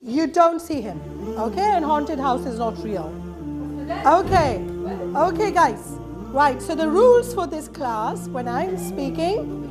You don't see him, okay? And haunted house is not real. Okay, okay guys. Right, so the rules for this class, when I'm speaking,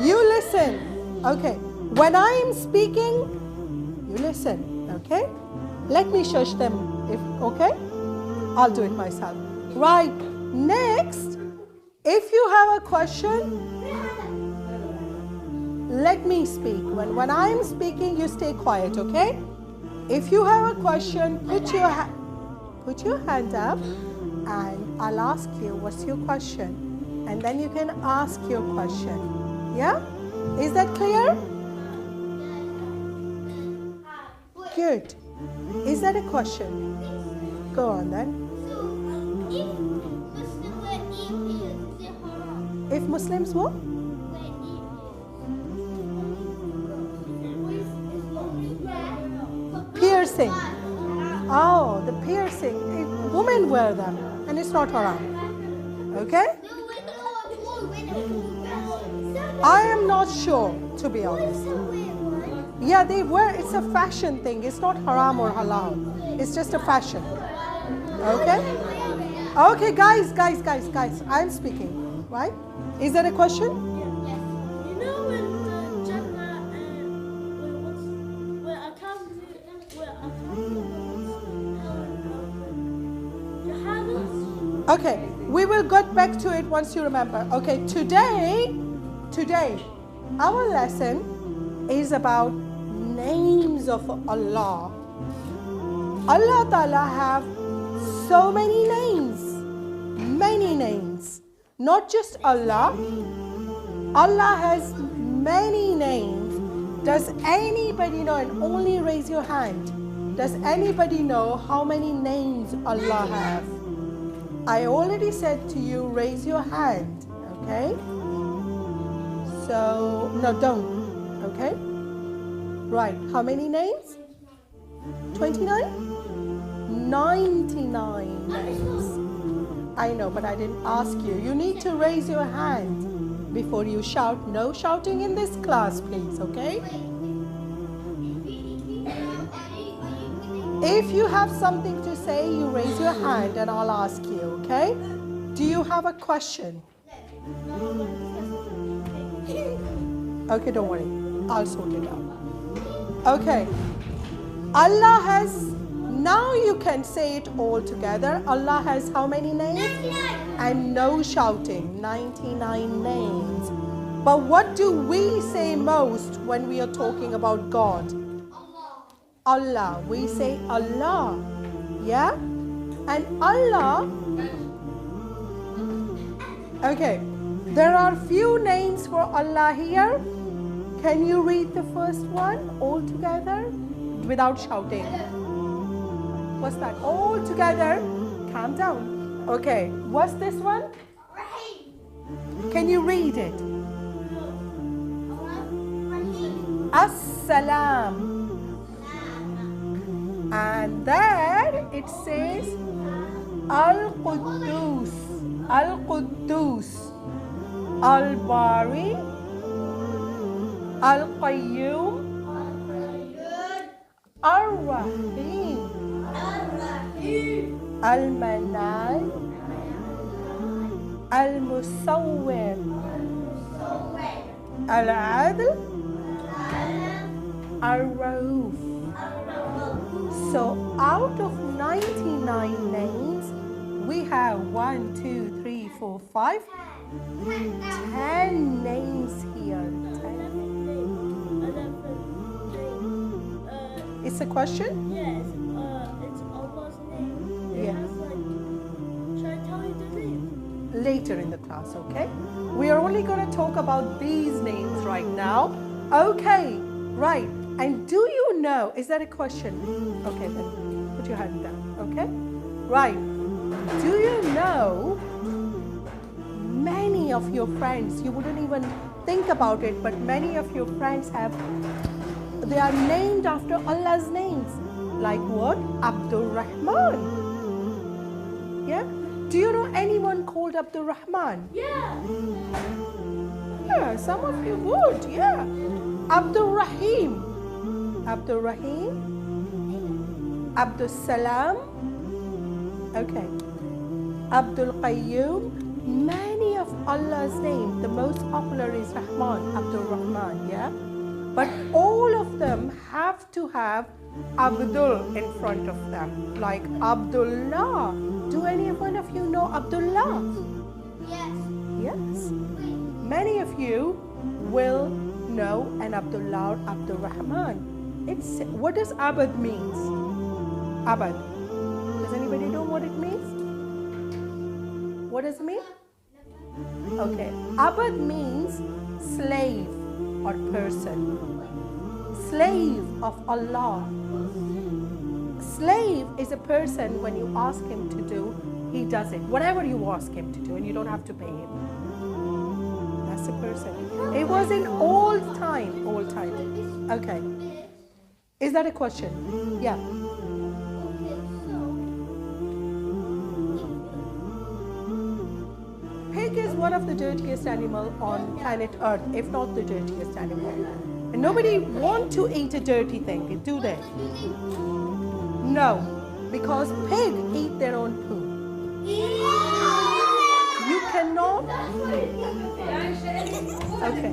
you listen. Okay, when I'm speaking, you listen, okay? Let me shush them, okay? I'll do it myself. Right, next, if you have a question, let me speak. When I'm speaking, you stay quiet, okay? If you have a question, put your hand up and I'll ask you, what's your question? And then you can ask your question. Yeah? Is that clear? Good. Is that a question? Go on then. If Muslims what? Piercing. Oh, the piercing. Women wear them and it's not haram. Okay? I am not sure, to be honest. Yeah, they wear, it's a fashion thing. It's not haram or halal. It's just a fashion. Okay? Okay, guys. I'm speaking, right? Is that a question? You know when the Jannah where I can't Okay, we will get back to it once you remember. Okay, today, our lesson is about names of Allah. Allah Ta'ala have so many names. Not just Allah. Allah has many names. Does anybody know, and only raise your hand, does anybody know how many names Allah have? I already said to you, raise your hand, okay? So, no, don't, okay? Right, how many names? 29? 99 names. I know, but I didn't ask you. You need to raise your hand before you shout. No shouting in this class, please, okay? If you have something to say, you raise your hand and I'll ask you, okay? Do you have a question? Okay, don't worry. I'll sort it out. Okay. Allah has, now you can say it all together. Allah has how many names? 99. And no shouting, 99 names. But what do we say most when we are talking about God? Allah. We say Allah. Yeah? And Allah, okay, there are few names for Allah here. Can you read the first one all together without shouting? What's that? All together. Calm down. Okay, what's this one? Can you read it? As-salam. And then it says Al-Quddus, Al-Quddus, Al-Bari, Al-Qayyum, Ar-Rahim, Al-Manan, Al-Musawwir, Al-Adl, Al-Rauf. So out of 99 names, we have 1, 2, 3, 4, 5, 10 names here. 10. It's a question? Yes, it's Allah's name. Yeah. Should I tell you the name? Later in the class, okay? We are only going to talk about these names right now. Okay, right. And do you know, is that a question? Okay, then put your hand down, okay? Right. Do you know many of your friends, you wouldn't even think about it, but many of your friends they are named after Allah's names. Like what? Abdul Rahman. Yeah? Do you know anyone called Abdul Rahman? Yeah. Yeah, some of you would, yeah. Abdul Rahim. Abdul Rahim, Abdul Salam. Okay. Abdul Qayyum. Many of Allah's names, the most popular is Rahman, Abdul Rahman, yeah? But all of them have to have Abdul in front of them, like Abdullah. Do any one of you know Abdullah? Yes. Yes. Many of you will know an Abdullah or Abdul Rahman. What does Abad means? Abad. Does anybody know what it means? What does it mean? Okay. Abad means slave or person. Slave of Allah. Slave is a person, when you ask him to do, he does it. Whatever you ask him to do, and you don't have to pay him. That's a person. It was in old time. Old time. Okay. Is that a question? Yeah. Pig is one of the dirtiest animals on planet Earth, if not the dirtiest animal. And nobody wants to eat a dirty thing, do they? No, because pigs eat their own poo. You cannot. Okay.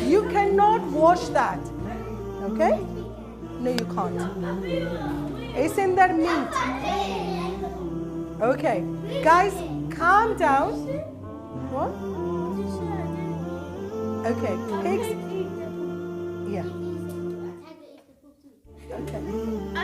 You cannot wash that. Okay? No, you can't. It's in their meat. Okay. Guys, calm down. What? Okay. Pigs. Yeah. Okay.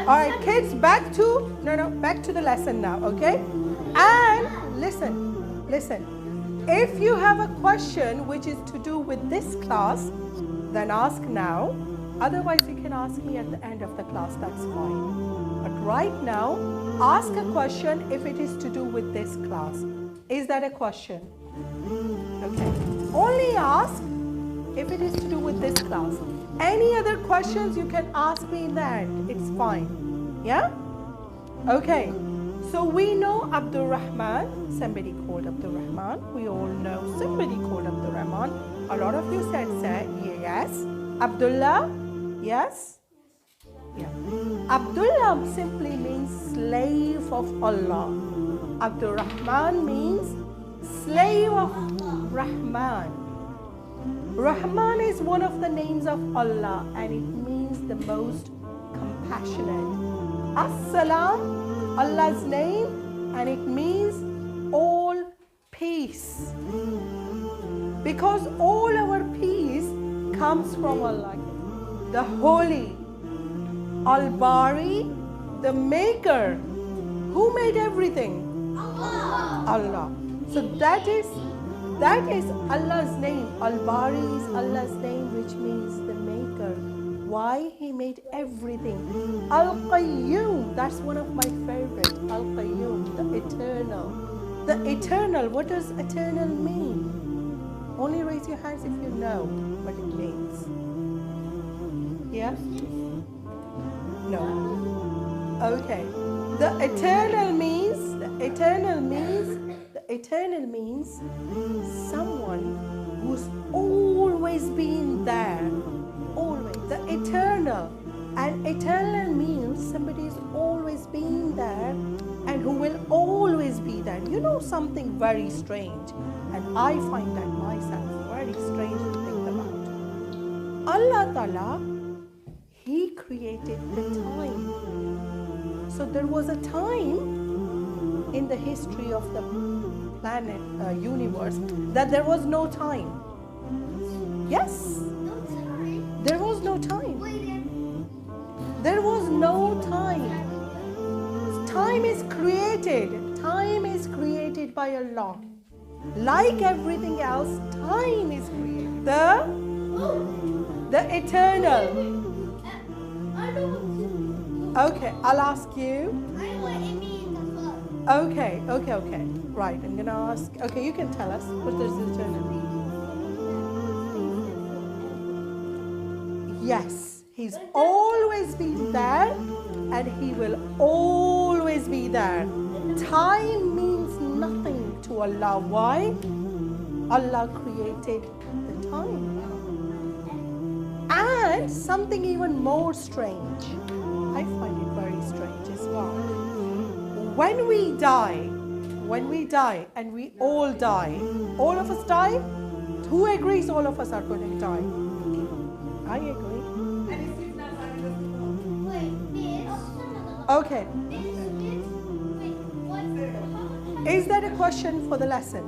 All right, kids, back to the lesson now, okay? And listen. If you have a question which is to do with this class, then ask now. Otherwise, you can ask me at the end of the class, that's fine. But right now, ask a question if it is to do with this class. Is that a question? Okay. Only ask if it is to do with this class. Any other questions you can ask me in the end. It's fine. Yeah? Okay. So we know Abdul Rahman. Somebody called Abdul Rahman. We all know somebody called Abdul Rahman. A lot of you said yes. Abdullah? Yes? Yeah. Abdullah simply means slave of Allah. Abdul Rahman means slave of Rahman. Rahman is one of the names of Allah, and it means the most compassionate. As-Salam, Allah's name, and it means all peace. Because all our peace comes from Allah. The Holy, Al-Bari, the Maker. Who made everything? Allah. So that is Allah's name. Al-Bari is Allah's name, which means the Maker. Why? He made everything. Al-Qayyum, that's one of my favorites. Al-Qayyum, the Eternal. The Eternal, what does eternal mean? Only raise your hands if you know what it means. Yeah? No. Okay. The eternal means someone who's always been there. Always. The eternal. And eternal means somebody is always been there and who will always be there. You know something very strange, and I find that myself very strange to think about. Allah Ta'ala, He created the time. So there was a time in the history of the planet, universe, that there was no time. Yes? There was no time. There was no time. Time is created. Time is created by Allah. Like everything else, time is created. The eternal. Okay, I'll ask you. Okay. Right, I'm gonna ask. Okay, you can tell us what does eternal mean. Yes, He's always been there, and He will always be there. Time means nothing to Allah. Why? Allah created the time. And something even more strange, I find it very strange, is when we die, and we all die, all of us die? Who agrees all of us are going to die? I agree. Okay. Is that a question for the lesson?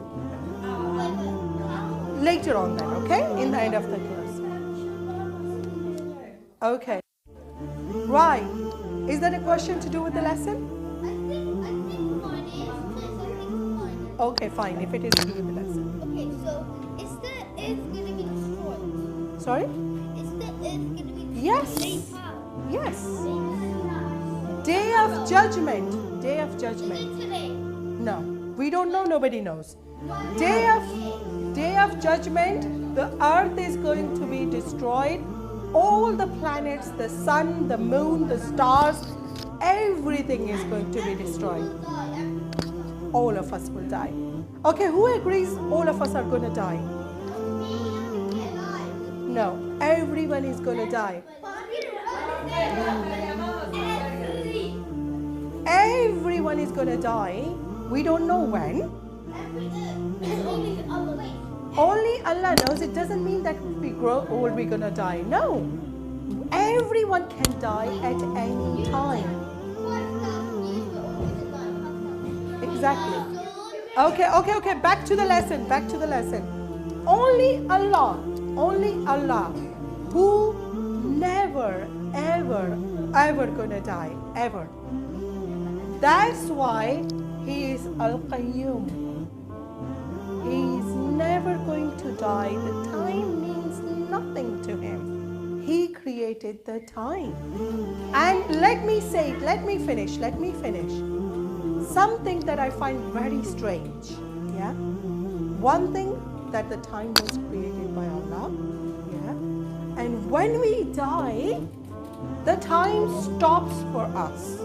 Later on then, okay? In the end of the class. Okay. Right. Is that a question to do with the lesson? Okay, fine. If it is to do with the lesson. Okay, so is the earth going to be destroyed? Sorry? Is the earth going to be destroyed? Yes. Yes. Day of judgment. Day of judgment. Today. No. We don't know. Nobody knows. Day of judgment, the earth is going to be destroyed. All the planets, the sun, the moon, the stars, everything is going to be destroyed. All of us will die. Okay, who agrees all of us are going to die? No, everyone is going to die. Everyone is going to die. We don't know when. Only Allah knows. It doesn't mean that if we grow old, we're going to die. No. Everyone can die at any time. Exactly. Okay. Back to the lesson. Only Allah, who never, ever gonna die, ever. That's why He is Al-Qayyum. He's never going to die. The time means nothing to Him. He created the time. And let me finish. Something that I find very strange. Yeah? One thing, that the time was created by Allah. Yeah? And when we die, the time stops for us.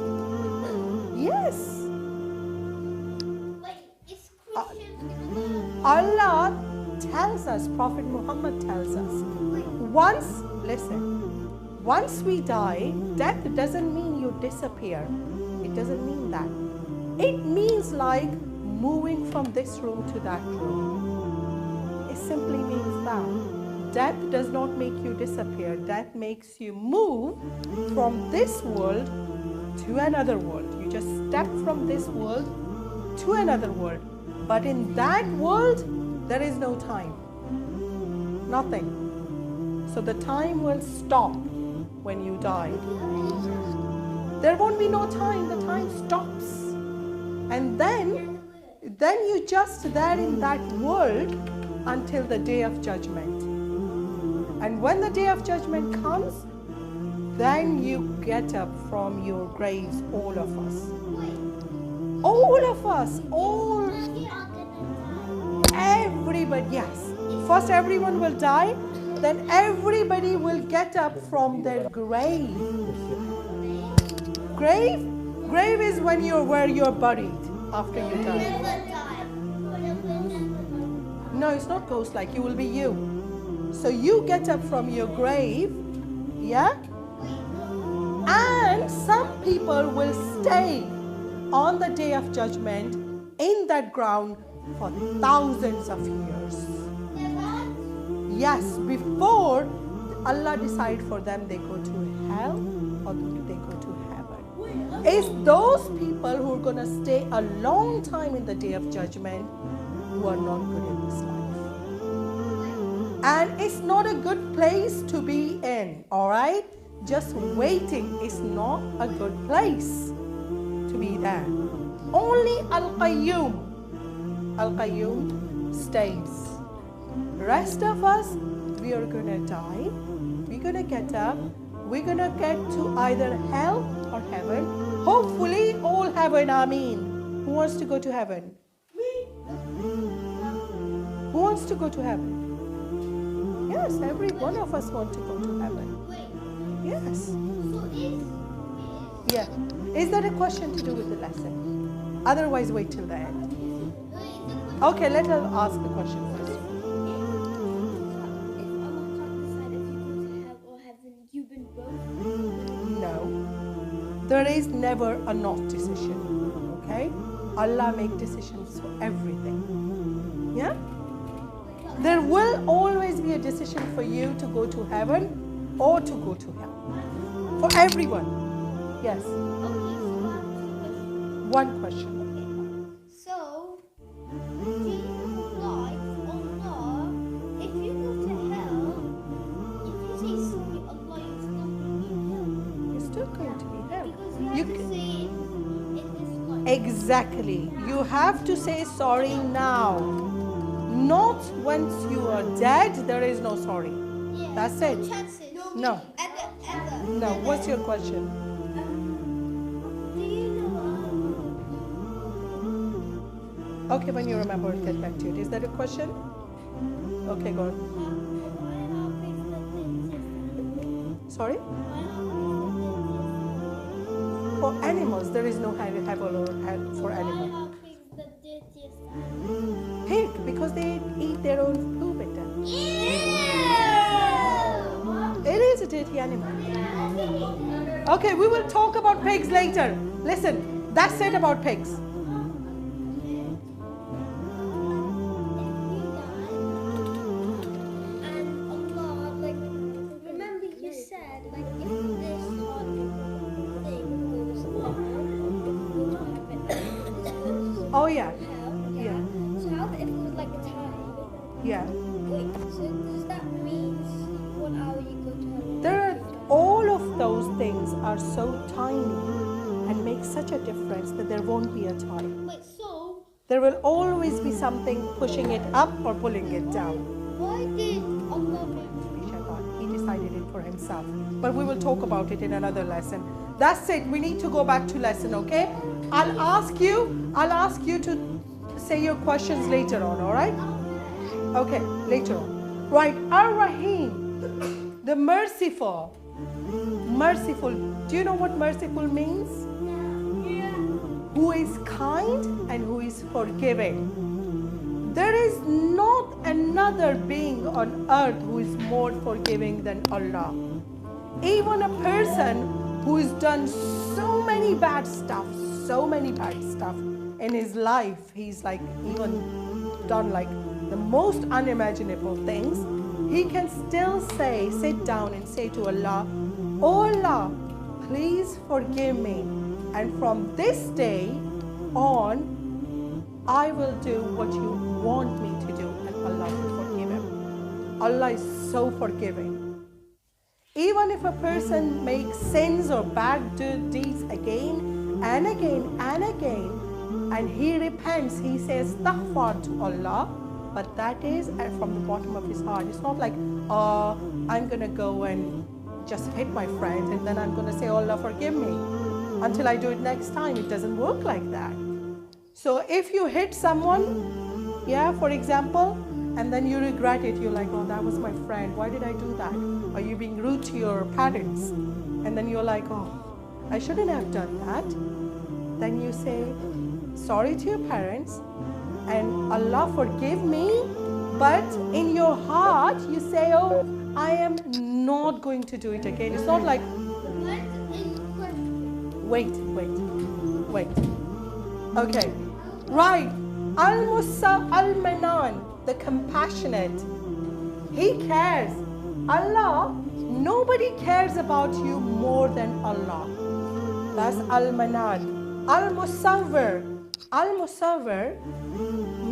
Yes. Allah tells us, Prophet Muhammad tells us, once we die, death doesn't mean you disappear. It doesn't mean that. It means like moving from this room to that room. It simply means that. Death does not make you disappear. Death makes you move from this world to another world. You just step from this world to another world. But in that world, there is no time. Nothing. So the time will stop when you die. There won't be no time. The time stops. And then you just there in that world until the day of judgment. And when the day of judgment comes, then you get up from your graves, all of us. Everybody, yes. First everyone will die, then everybody will get up from their grave. Grave is where you're buried after you die. No, it's not ghost-like. You will be you. So you get up from your grave, yeah? And some people will stay on the day of judgment in that ground for thousands of years. Yes, before Allah decide for them they go to hell or they go to heaven. It's those people who are going to stay a long time in the day of judgment who are not good in this life. And it's not a good place to be in, all right? Just waiting is not a good place to be there. Only Al-Qayyum stays. Rest of us, we are gonna die, we're gonna get up, we're gonna get to either hell or heaven. Hopefully all heaven, Ameen. Who wants to go to heaven? Me. Who wants to go to heaven? Yes, every one of us wants to go to heaven. Yes. Yeah. Is that a question to do with the lesson? Otherwise, wait till the end. Okay, let us ask the question first. No. There is never a not decision. Okay? Allah makes decisions for everything. Yeah? There will always be a decision for you to go to heaven or to go to hell. For everyone. Yes. One question. So, do you like or not, if you go to hell, if you say sorry, Allah, you're still going to be in hell? You're still going to be hell. Because you have to say it in this life. Exactly. You have to say sorry now. Not once you are dead, there is no sorry. Yeah. That's it. Chances. No. Ever. No. What's your question? Do you know? Okay, when you remember, I'll get back to it. Is that a question? Okay, go on. Sorry? For animals, there is no heaven or hell for animals. Pig, because they eat their own poo, better. It is a dirty animal. Okay, we will talk about pigs later. Listen, that's it about pigs. Remember you said, like, if this hard thing goes on, Oh, yeah. yeah. So how if it was like a time? Yeah. Wait, so does that mean 1 hour you go to heaven? There are, all of those things are so tiny and make such a difference that there won't be a time. Wait, so There will always be something pushing it up or pulling it down. why did Allah make He decided it for himself. But we will talk about it in another lesson. That's it. We need to go back to lesson, okay? I'll ask you to say your questions later on, all right? Okay, later on. Right, Ar-Rahim, the merciful. Merciful. Do you know what merciful means? Who is kind and who is forgiving. There is not another being on earth who is more forgiving than Allah. Even a person who has done so many bad stuff in his life, he's like even done like the most unimaginable things, he can still say, sit down and say to Allah, "Oh Allah, please forgive me. And from this day on, I will do what you want me to do." And Allah will forgive him. Allah is so forgiving. Even if a person makes sins or bad deeds again and again and again, and he repents, he says astaghfar to Allah, but that is from the bottom of his heart. It's not like, I'm going to go and just hit my friend and then I'm going to say, Allah, forgive me until I do it next time. It doesn't work like that. So if you hit someone, yeah, for example, and then you regret it, you're like, oh, that was my friend. Why did I do that? Or you're being rude to your parents. And then you're like, oh, I shouldn't have done that. Then you say, sorry to your parents, and Allah forgive me. But in your heart, you say, oh, I am not going to do it again. It's not like, wait. Okay, right. Al-Manan, the compassionate. He cares. Allah, nobody cares about you more than Allah. That's Al-Manan. Al-Musawwir. Al-Musawwir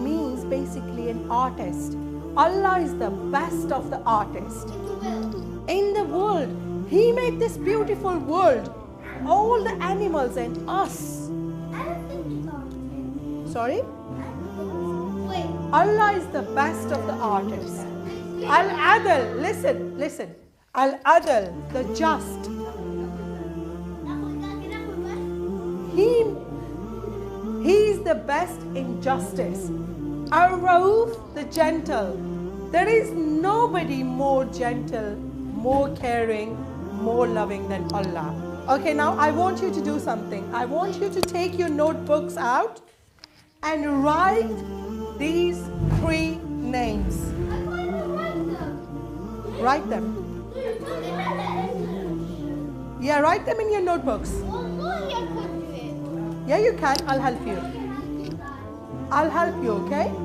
means basically an artist. Allah is the best of the artists. In the world, He made this beautiful world, all the animals and us. Sorry? Wait. Allah is the best of the artists. Al-Adl, listen. Al-Adl, the just. He is the best in justice. Ar-Rauf, the gentle. There is nobody more gentle, more caring, more loving than Allah. Okay, now I want you to do something. I want you to take your notebooks out and write these 3 names. Write them. Yeah, write them in your notebooks. Yeah, you can. I'll help you. I'll help you, okay?